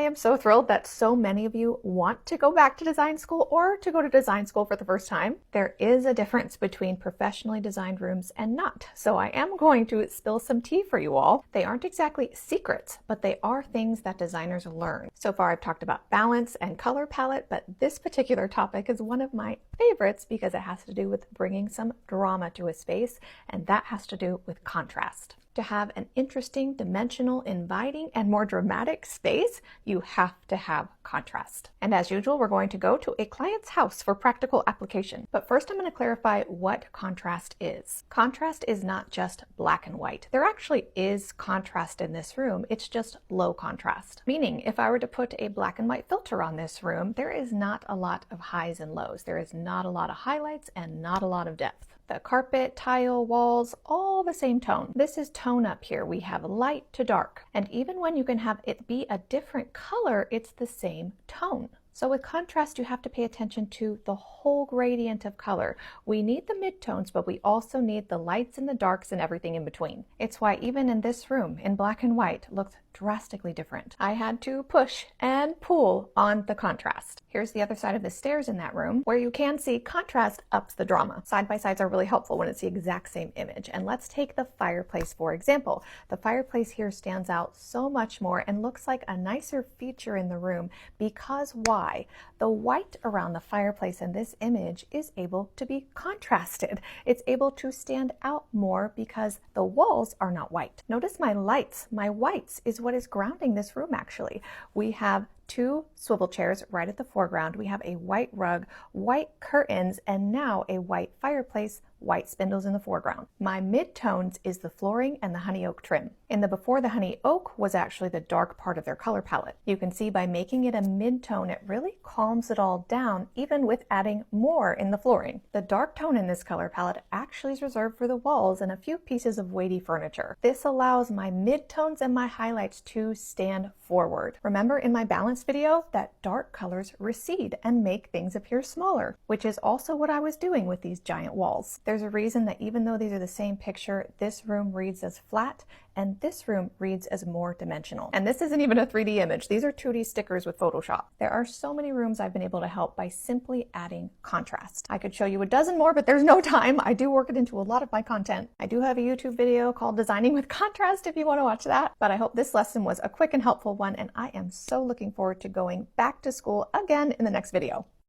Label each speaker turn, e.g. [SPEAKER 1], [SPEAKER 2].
[SPEAKER 1] am so thrilled that so many of you want to go back to design school or to go to design school for the first time. There is a difference between professionally designed rooms and not, so I am going to spill some tea for you all. They aren't exactly secrets, but they are things that designers learn. So far I've talked about balance and color palette, but this particular topic is one of my favorites because it has to do with bringing some drama to a space, and that has to do with contrast. To have an interesting, dimensional, inviting, and more dramatic space, you have to have contrast. And as usual, we're going to go to a client's house for practical application. But first I'm going to clarify what contrast is. Contrast is not just black and white. There actually is contrast in this room. It's just low contrast. Meaning, if I were to put a black and white filter on this room, there is not a lot of highs and lows. There is not a lot of highlights and not a lot of depth. The carpet, tile, walls, all the same tone. This is tone up here. We have light to dark. And even when you can have it be a different color, it's the same tone. So with contrast, you have to pay attention to the whole gradient of color. We need the midtones, but we also need the lights and the darks and everything in between. It's why even in this room, in black and white, looked drastically different. I had to push and pull on the contrast. Here's the other side of the stairs in that room, where you can see contrast ups the drama. Side-by-sides are really helpful when it's the exact same image. And let's take the fireplace for example. The fireplace here stands out so much more and looks like a nicer feature in the room because why? The white around the fireplace in this image is able to be contrasted. It's able to stand out more because the walls are not white. Notice my lights, my whites is what is grounding this room actually. We have two swivel chairs right at the foreground. We have a white rug, white curtains, and now a white fireplace, white spindles in the foreground. My midtones is the flooring and the honey oak trim. In the before, the honey oak was actually the dark part of their color palette. You can see by making it a midtone, it really calms it all down, even with adding more in the flooring. The dark tone in this color palette actually is reserved for the walls and a few pieces of weighty furniture. This allows my midtones and my highlights to stand forward. Remember in my balance video that dark colors recede and make things appear smaller, which is also what I was doing with these giant walls. There's a reason that even though these are the same picture, this room reads as flat and this room reads as more dimensional. And this isn't even a 3D image. These are 2D stickers with Photoshop. There are so many rooms I've been able to help by simply adding contrast. I could show you a dozen more, but there's no time. I do work it into a lot of my content. I do have a YouTube video called Designing with Contrast if you want to watch that, but I hope this lesson was a quick and helpful one, and I am so looking forward to going back to school again in the next video.